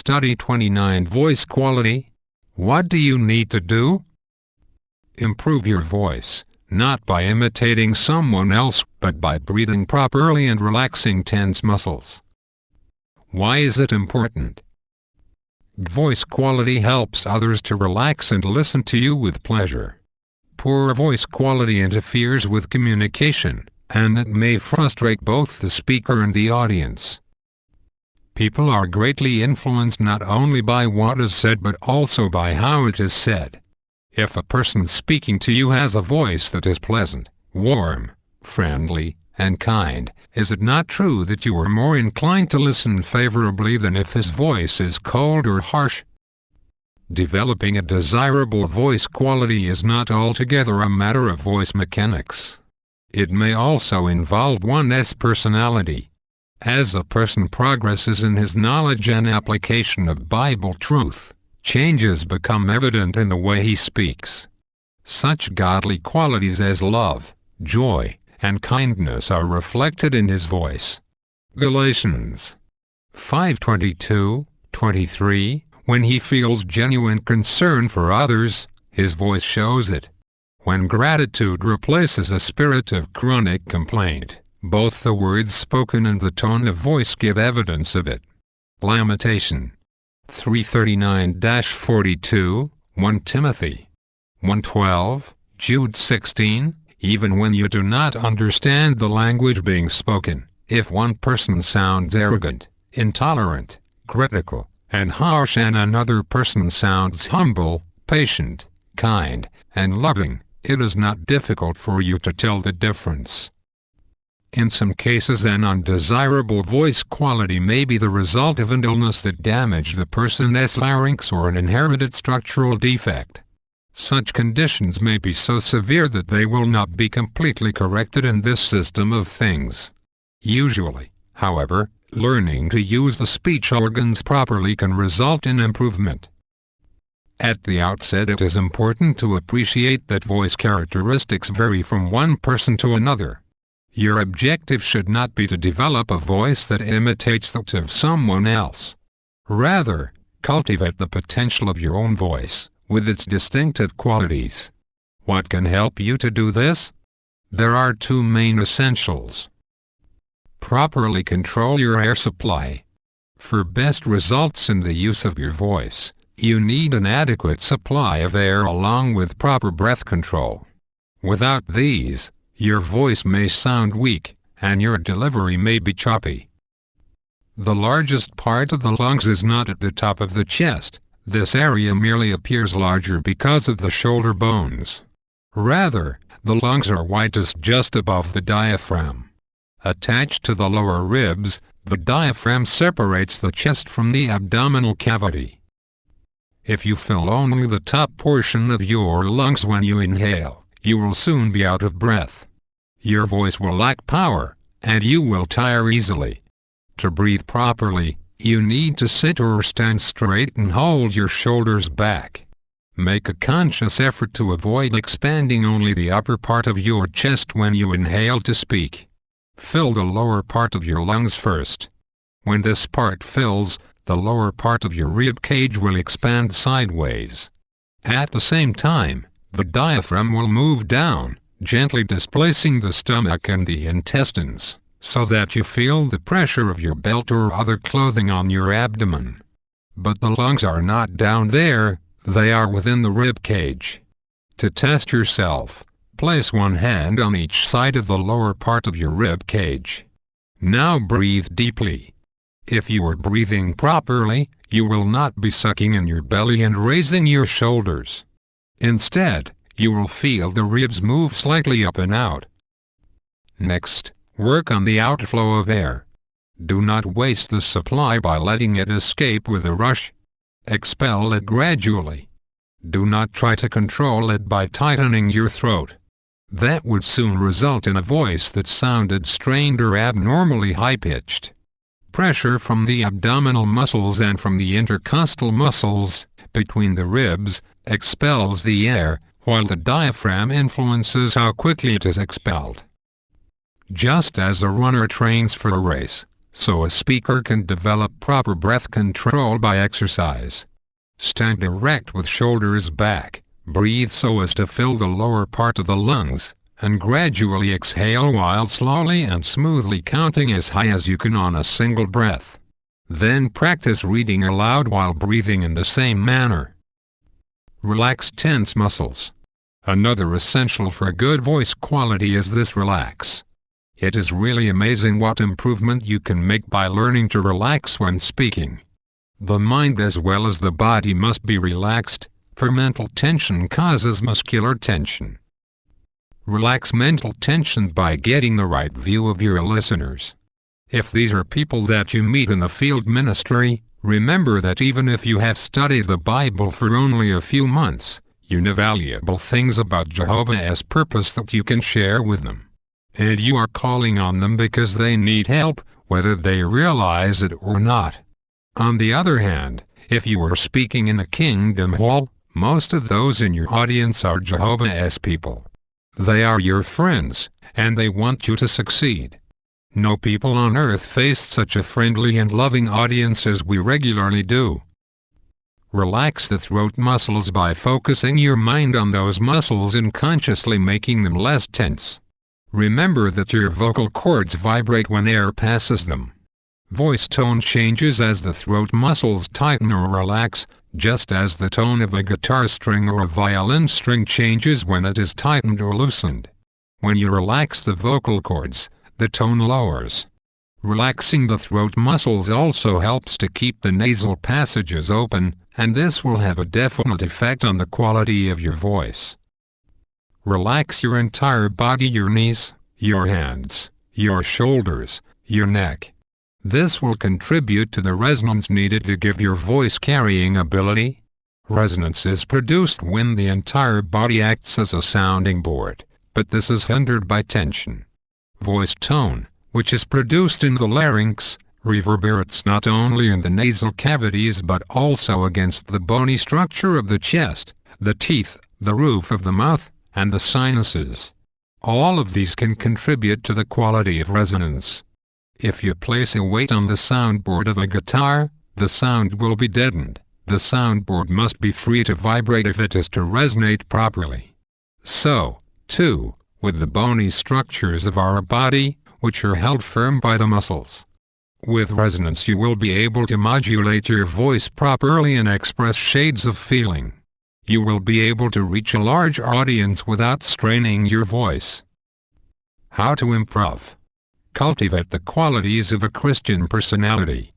Study 29 Voice Quality. What do you need to do? Improve your voice, not by imitating someone else, but by breathing properly and relaxing tense muscles. Why is it important? Voice quality helps others to relax and listen to you with pleasure. Poor voice quality interferes with communication, and it may frustrate both the speaker and the audience. People are greatly influenced not only by what is said but also by how it is said. If a person speaking to you has a voice that is pleasant, warm, friendly, and kind, is it not true that you are more inclined to listen favorably than if his voice is cold or harsh? Developing a desirable voice quality is not altogether a matter of voice mechanics. It may also involve one's personality. As a person progresses in his knowledge and application of Bible truth, changes become evident in the way he speaks. Such godly qualities as love, joy, and kindness are reflected in his voice. Galatians 5:22-23. When he feels genuine concern for others, his voice shows it. When gratitude replaces a spirit of chronic complaint, both the words spoken and the tone of voice give evidence of it. Lamentation 3:39-42, 1 Timothy 1:12, Jude 16. Even when you do not understand the language being spoken, if one person sounds arrogant, intolerant, critical, and harsh and another person sounds humble, patient, kind, and loving, it is not difficult for you to tell the difference. In some cases, an undesirable voice quality may be the result of an illness that damaged the person's larynx or an inherited structural defect. Such conditions may be so severe that they will not be completely corrected in this system of things. Usually, however, learning to use the speech organs properly can result in improvement. At the outset, it is important to appreciate that voice characteristics vary from one person to another. Your objective should not be to develop a voice that imitates that of someone else. Rather, cultivate the potential of your own voice, with its distinctive qualities. What can help you to do this? There are two main essentials. Properly control your air supply. For best results in the use of your voice, you need an adequate supply of air along with proper breath control. Without these, your voice may sound weak, and your delivery may be choppy. The largest part of the lungs is not at the top of the chest. This area merely appears larger because of the shoulder bones. Rather, the lungs are widest just above the diaphragm. Attached to the lower ribs, the diaphragm separates the chest from the abdominal cavity. If you fill only the top portion of your lungs when you inhale, you will soon be out of breath. Your voice will lack power, and you will tire easily. To breathe properly, you need to sit or stand straight and hold your shoulders back. Make a conscious effort to avoid expanding only the upper part of your chest when you inhale to speak. Fill the lower part of your lungs first. When this part fills, the lower part of your rib cage will expand sideways. At the same time, the diaphragm will move down, gently displacing the stomach and the intestines, so that you feel the pressure of your belt or other clothing on your abdomen. But the lungs are not down there, they are within the rib cage. To test yourself, place one hand on each side of the lower part of your rib cage. Now breathe deeply. If you are breathing properly, you will not be sucking in your belly and raising your shoulders. Instead, you will feel the ribs move slightly up and out. Next, work on the outflow of air. Do not waste the supply by letting it escape with a rush. Expel it gradually. Do not try to control it by tightening your throat. That would soon result in a voice that sounded strained or abnormally high-pitched. Pressure from the abdominal muscles and from the intercostal muscles, between the ribs, expels the air, while the diaphragm influences how quickly it is expelled. Just as a runner trains for a race, so a speaker can develop proper breath control by exercise. Stand erect with shoulders back, breathe so as to fill the lower part of the lungs, and gradually exhale while slowly and smoothly counting as high as you can on a single breath. Then practice reading aloud while breathing in the same manner. Relax tense muscles. Another essential for good voice quality is this: relax. It is really amazing what improvement you can make by learning to relax when speaking. The mind as well as the body must be relaxed, for mental tension causes muscular tension. Relax mental tension by getting the right view of your listeners. If these are people that you meet in the field ministry, remember that even if you have studied the Bible for only a few months, you know valuable things about Jehovah's purpose that you can share with them. And you are calling on them because they need help, whether they realize it or not. On the other hand, if you are speaking in a kingdom hall, most of those in your audience are Jehovah's people. They are your friends, and they want you to succeed. No people on earth faced such a friendly and loving audience as we regularly do. Relax the throat muscles by focusing your mind on those muscles and consciously making them less tense. Remember that your vocal cords vibrate when air passes them. Voice tone changes as the throat muscles tighten or relax, just as the tone of a guitar string or a violin string changes when it is tightened or loosened. When you relax the vocal cords, the tone lowers. Relaxing the throat muscles also helps to keep the nasal passages open, and this will have a definite effect on the quality of your voice. Relax your entire body: your knees, your hands, your shoulders, your neck. This will contribute to the resonance needed to give your voice carrying ability. Resonance is produced when the entire body acts as a sounding board, but this is hindered by tension. Voice tone, which is produced in the larynx, reverberates not only in the nasal cavities but also against the bony structure of the chest, the teeth, the roof of the mouth, and the sinuses. All of these can contribute to the quality of resonance. If you place a weight on the soundboard of a guitar, the sound will be deadened. The soundboard must be free to vibrate if it is to resonate properly. So, too, with the bony structures of our body, which are held firm by the muscles. With resonance you will be able to modulate your voice properly and express shades of feeling. You will be able to reach a large audience without straining your voice. How to improve. Cultivate the qualities of a Christian personality.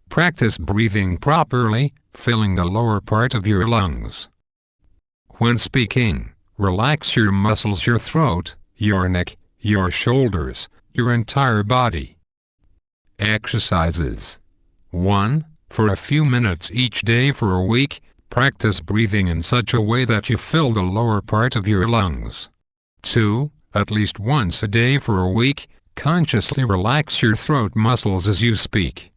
Practice breathing properly, filling the lower part of your lungs. When speaking, relax your muscles: your throat, your neck, your shoulders, your entire body. Exercises. 1. For a few minutes each day for a week, practice breathing in such a way that you fill the lower part of your lungs. 2. At least once a day for a week, consciously relax your throat muscles as you speak.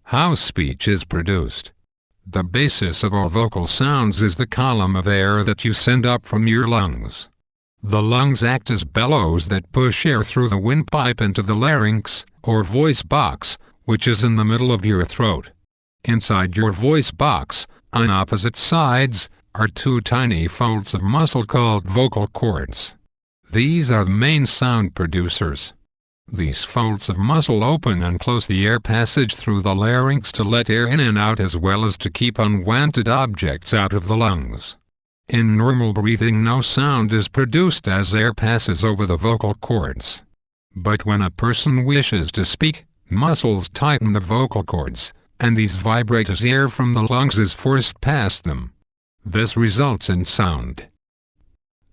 How speech is produced. The basis of all vocal sounds is the column of air that you send up from your lungs. The lungs act as bellows that push air through the windpipe into the larynx, or voice box, which is in the middle of your throat. Inside your voice box, on opposite sides, are two tiny folds of muscle called vocal cords. These are the main sound producers. These folds of muscle open and close the air passage through the larynx to let air in and out as well as to keep unwanted objects out of the lungs. In normal breathing no sound is produced as air passes over the vocal cords. But when a person wishes to speak, muscles tighten the vocal cords, and these vibrate as air from the lungs is forced past them. This results in sound.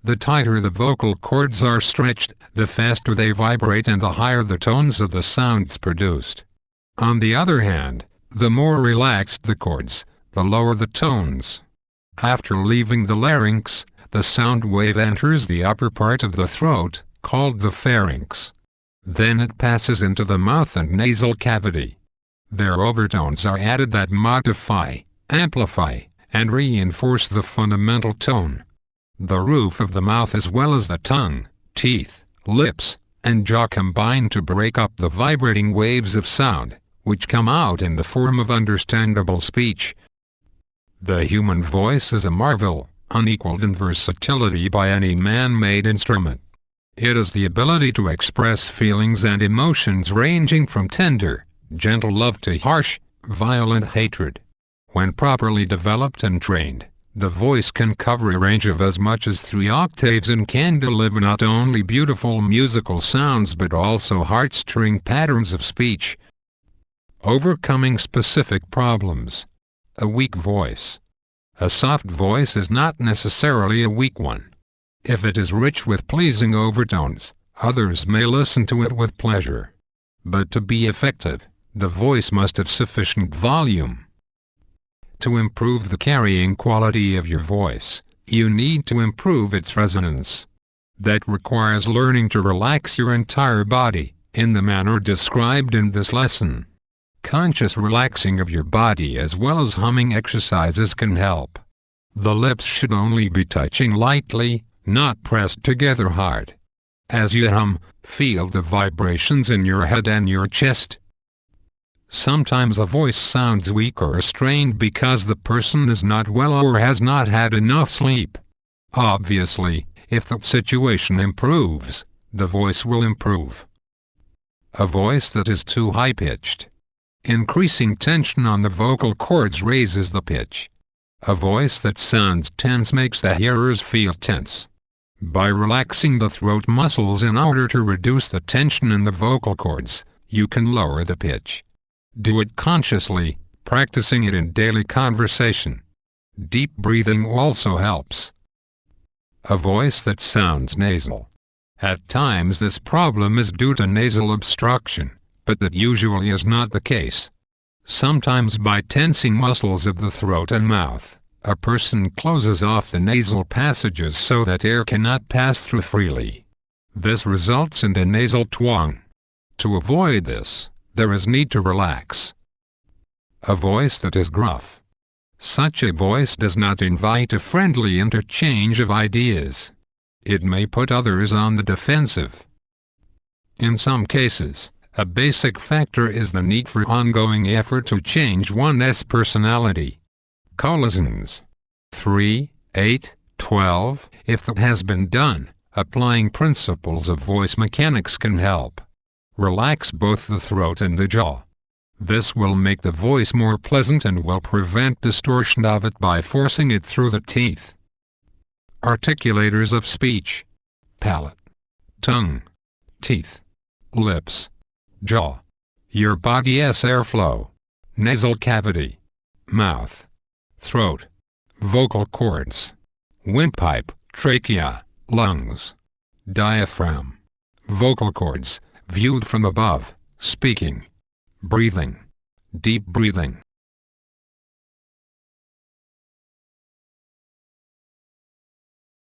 The tighter the vocal cords are stretched, the faster they vibrate and the higher the tones of the sounds produced. On the other hand, the more relaxed the cords, the lower the tones. After leaving the larynx, the sound wave enters the upper part of the throat, called the pharynx. Then it passes into the mouth and nasal cavity. Their overtones are added that modify, amplify, and reinforce the fundamental tone. The roof of the mouth as well as the tongue, teeth, lips, and jaw combine to break up the vibrating waves of sound, which come out in the form of understandable speech. The human voice is a marvel, unequaled in versatility by any man-made instrument. It is the ability to express feelings and emotions ranging from tender, gentle love to harsh, violent hatred. When properly developed and trained, the voice can cover a range of as much as 3 octaves and can deliver not only beautiful musical sounds but also heart-stirring patterns of speech. Overcoming specific problems. A weak voice. A soft voice is not necessarily a weak one. If it is rich with pleasing overtones, others may listen to it with pleasure. But to be effective, the voice must have sufficient volume. To improve the carrying quality of your voice, you need to improve its resonance. That requires learning to relax your entire body, in the manner described in this lesson. Conscious relaxing of your body as well as humming exercises can help. The lips should only be touching lightly, not pressed together hard. As you hum, feel the vibrations in your head and your chest. Sometimes a voice sounds weak or strained because the person is not well or has not had enough sleep. Obviously, if the situation improves, the voice will improve. A voice that is too high-pitched. Increasing tension on the vocal cords raises the pitch. A voice that sounds tense makes the hearers feel tense. By relaxing the throat muscles in order to reduce the tension in the vocal cords, you can lower the pitch. Do it consciously, practicing it in daily conversation. Deep breathing also helps. A voice that sounds nasal. At times this problem is due to nasal obstruction, but that usually is not the case. Sometimes by tensing muscles of the throat and mouth, a person closes off the nasal passages so that air cannot pass through freely. This results in a nasal twang. To avoid this, there is need to relax. A voice that is gruff. Such a voice does not invite a friendly interchange of ideas. It may put others on the defensive. In some cases, a basic factor is the need for ongoing effort to change one's personality. Colossians 3, 8, 12. If that has been done, applying principles of voice mechanics can help. Relax both the throat and the jaw. This will make the voice more pleasant and will prevent distortion of it by forcing it through the teeth. Articulators of speech. Palate, tongue, teeth, lips, jaw. Your body's airflow. Nasal cavity. Mouth. Throat. Vocal cords. Windpipe, trachea, lungs. Diaphragm. Vocal cords, viewed from above, speaking. Breathing. Deep breathing.